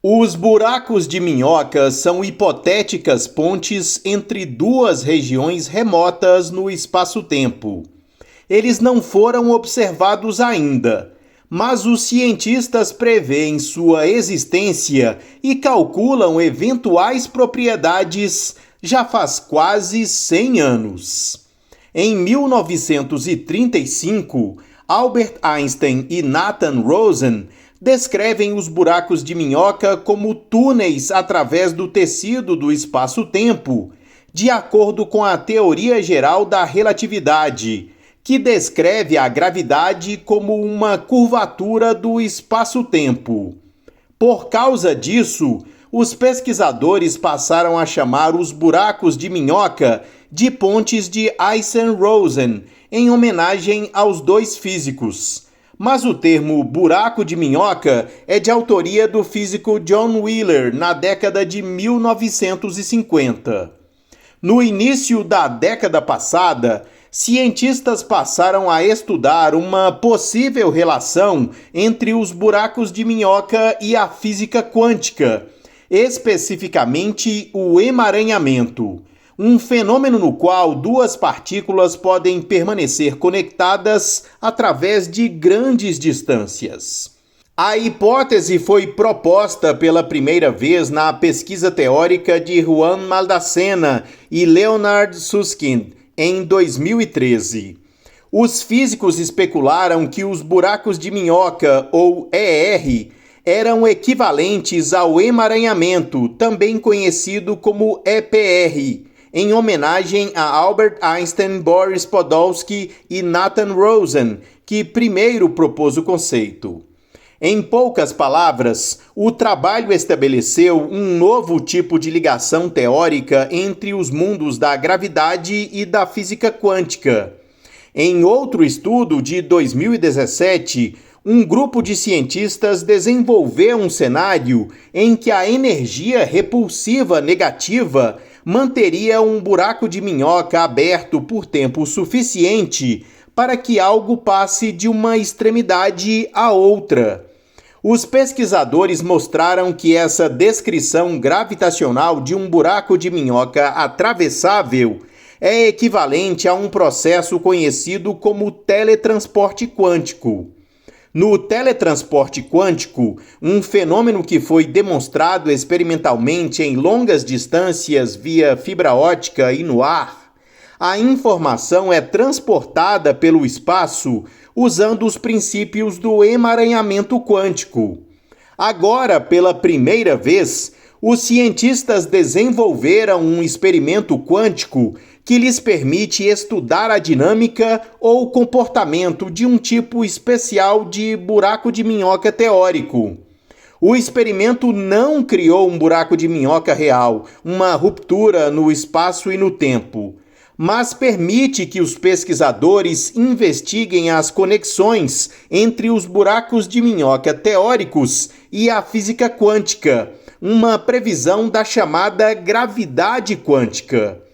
Os buracos de minhoca são hipotéticas pontes entre duas regiões remotas no espaço-tempo. Eles não foram observados ainda, mas os cientistas preveem sua existência e calculam eventuais propriedades já faz quase 100 anos. Em 1935, Albert Einstein e Nathan Rosen descrevem os buracos de minhoca como túneis através do tecido do espaço-tempo, de acordo com a teoria geral da relatividade, que descreve a gravidade como uma curvatura do espaço-tempo. Por causa disso, os pesquisadores passaram a chamar os buracos de minhoca de pontes de Einstein-Rosen, em homenagem aos dois físicos. Mas o termo buraco de minhoca é de autoria do físico John Wheeler na década de 1950. No início da década passada, cientistas passaram a estudar uma possível relação entre os buracos de minhoca e a física quântica, especificamente o emaranhamento, um fenômeno no qual duas partículas podem permanecer conectadas através de grandes distâncias. A hipótese foi proposta pela primeira vez na pesquisa teórica de Juan Maldacena e Leonard Susskind, em 2013. Os físicos especularam que os buracos de minhoca, ou ER, eram equivalentes ao emaranhamento, também conhecido como EPR, em homenagem a Albert Einstein, Boris Podolsky e Nathan Rosen, que primeiro propôs o conceito. Em poucas palavras, o trabalho estabeleceu um novo tipo de ligação teórica entre os mundos da gravidade e da física quântica. Em outro estudo de 2017, um grupo de cientistas desenvolveu um cenário em que a energia repulsiva negativa manteria um buraco de minhoca aberto por tempo suficiente para que algo passe de uma extremidade à outra. Os pesquisadores mostraram que essa descrição gravitacional de um buraco de minhoca atravessável é equivalente a um processo conhecido como teletransporte quântico. No teletransporte quântico, um fenômeno que foi demonstrado experimentalmente em longas distâncias via fibra óptica e no ar, a informação é transportada pelo espaço usando os princípios do emaranhamento quântico. Agora, pela primeira vez, os cientistas desenvolveram um experimento quântico que lhes permite estudar a dinâmica ou comportamento de um tipo especial de buraco de minhoca teórico. O experimento não criou um buraco de minhoca real, uma ruptura no espaço e no tempo, mas permite que os pesquisadores investiguem as conexões entre os buracos de minhoca teóricos e a física quântica, uma previsão da chamada gravidade quântica.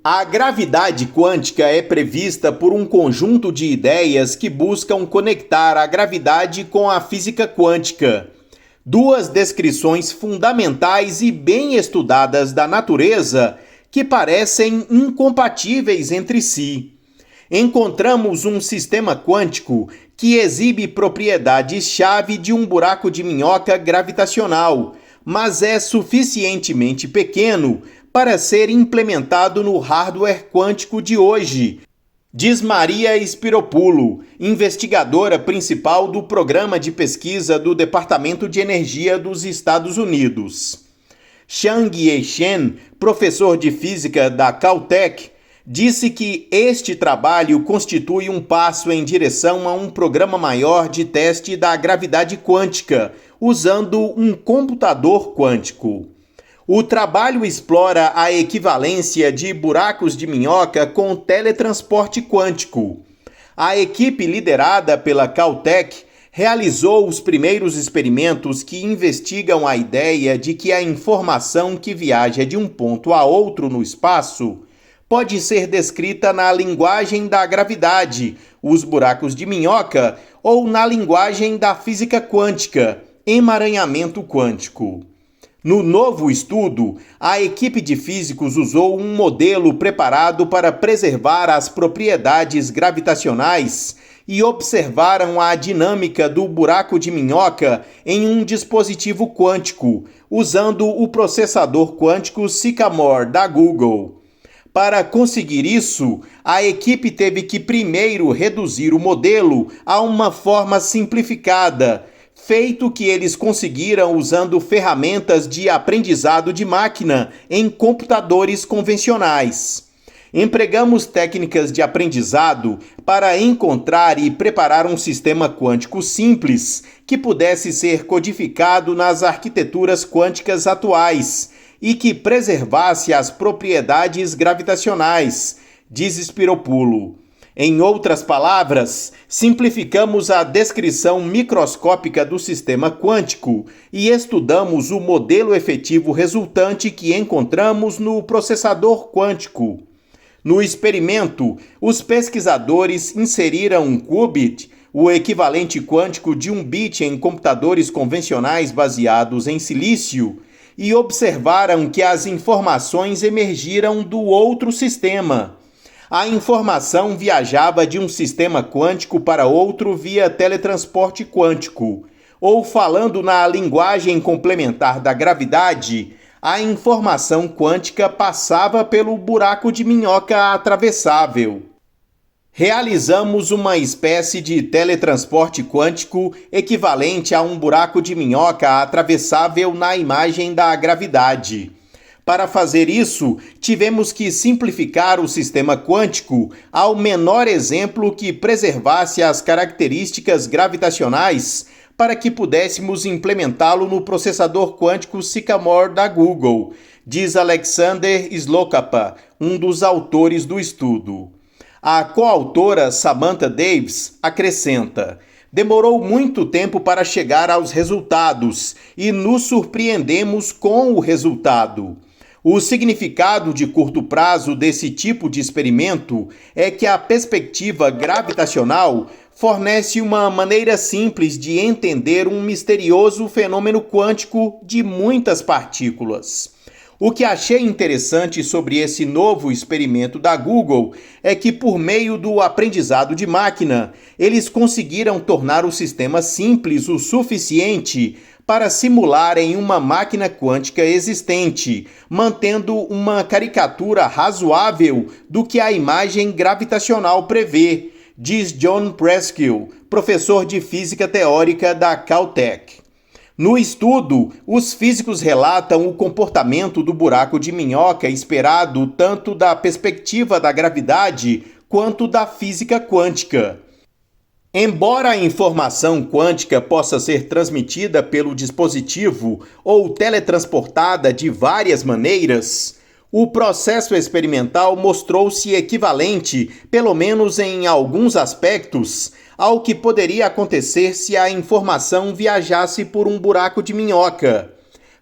A gravidade quântica é prevista por um conjunto de ideias que buscam conectar a gravidade com a física quântica. Duas descrições fundamentais e bem estudadas da natureza que parecem incompatíveis entre si. Encontramos um sistema quântico que exibe propriedades-chave de um buraco de minhoca gravitacional, mas é suficientemente pequeno para ser implementado no hardware quântico de hoje, diz Maria Spiropulo, investigadora principal do programa de pesquisa do Departamento de Energia dos Estados Unidos. Shang-Yi Shen, professor de física da Caltech, disse que este trabalho constitui um passo em direção a um programa maior de teste da gravidade quântica, usando um computador quântico. O trabalho explora a equivalência de buracos de minhoca com teletransporte quântico. A equipe liderada pela Caltech realizou os primeiros experimentos que investigam a ideia de que a informação que viaja de um ponto a outro no espaço pode ser descrita na linguagem da gravidade, os buracos de minhoca, ou na linguagem da física quântica, emaranhamento quântico. No novo estudo, a equipe de físicos usou um modelo preparado para preservar as propriedades gravitacionais e observaram a dinâmica do buraco de minhoca em um dispositivo quântico, usando o processador quântico Sycamore da Google. Para conseguir isso, a equipe teve que primeiro reduzir o modelo a uma forma simplificada, feito que eles conseguiram usando ferramentas de aprendizado de máquina em computadores convencionais. Empregamos técnicas de aprendizado para encontrar e preparar um sistema quântico simples que pudesse ser codificado nas arquiteturas quânticas atuais e que preservasse as propriedades gravitacionais, diz Spiropulo. Em outras palavras, simplificamos a descrição microscópica do sistema quântico e estudamos o modelo efetivo resultante que encontramos no processador quântico. No experimento, os pesquisadores inseriram um qubit, o equivalente quântico de um bit em computadores convencionais baseados em silício, e observaram que as informações emergiram do outro sistema. A informação viajava de um sistema quântico para outro via teletransporte quântico, ou falando na linguagem complementar da gravidade, a informação quântica passava pelo buraco de minhoca atravessável. Realizamos uma espécie de teletransporte quântico equivalente a um buraco de minhoca atravessável na imagem da gravidade. Para fazer isso, tivemos que simplificar o sistema quântico ao menor exemplo que preservasse as características gravitacionais para que pudéssemos implementá-lo no processador quântico Sycamore da Google, diz Alexander Slokapa, um dos autores do estudo. A coautora Samantha Davis acrescenta: demorou muito tempo para chegar aos resultados e nos surpreendemos com o resultado. O significado de curto prazo desse tipo de experimento é que a perspectiva gravitacional fornece uma maneira simples de entender um misterioso fenômeno quântico de muitas partículas. O que achei interessante sobre esse novo experimento da Google é que, por meio do aprendizado de máquina, eles conseguiram tornar o sistema simples o suficiente para simular em uma máquina quântica existente, mantendo uma caricatura razoável do que a imagem gravitacional prevê, diz John Preskill, professor de física teórica da Caltech. No estudo, os físicos relatam o comportamento do buraco de minhoca esperado tanto da perspectiva da gravidade quanto da física quântica. Embora a informação quântica possa ser transmitida pelo dispositivo ou teletransportada de várias maneiras, o processo experimental mostrou-se equivalente, pelo menos em alguns aspectos, ao que poderia acontecer se a informação viajasse por um buraco de minhoca.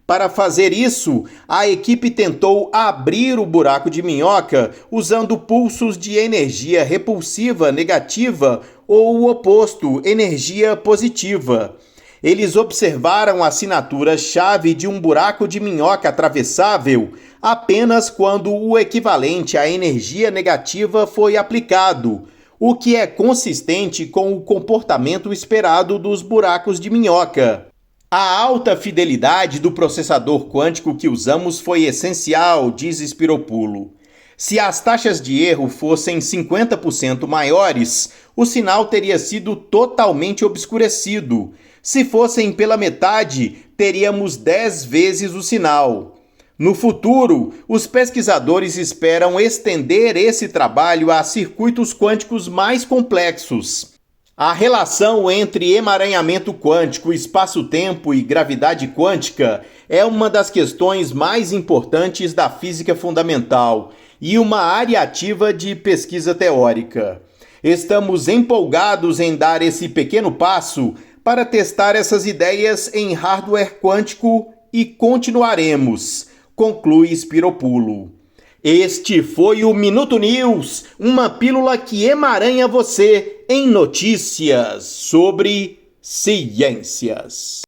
Para fazer isso, a equipe tentou abrir o buraco de minhoca usando pulsos de energia repulsiva negativa ou o oposto, energia positiva. Eles observaram a assinatura-chave de um buraco de minhoca atravessável apenas quando o equivalente à energia negativa foi aplicado, o que é consistente com o comportamento esperado dos buracos de minhoca. A alta fidelidade do processador quântico que usamos foi essencial, diz Spiropulo. Se as taxas de erro fossem 50% maiores, o sinal teria sido totalmente obscurecido. Se fossem pela metade, teríamos 10 vezes o sinal. No futuro, os pesquisadores esperam estender esse trabalho a circuitos quânticos mais complexos. A relação entre emaranhamento quântico, espaço-tempo e gravidade quântica é uma das questões mais importantes da física fundamental e uma área ativa de pesquisa teórica. Estamos empolgados em dar esse pequeno passo para testar essas ideias em hardware quântico e continuaremos, conclui Spiropulo. Este foi o Minuto News, uma pílula que emaranha você em notícias sobre ciências.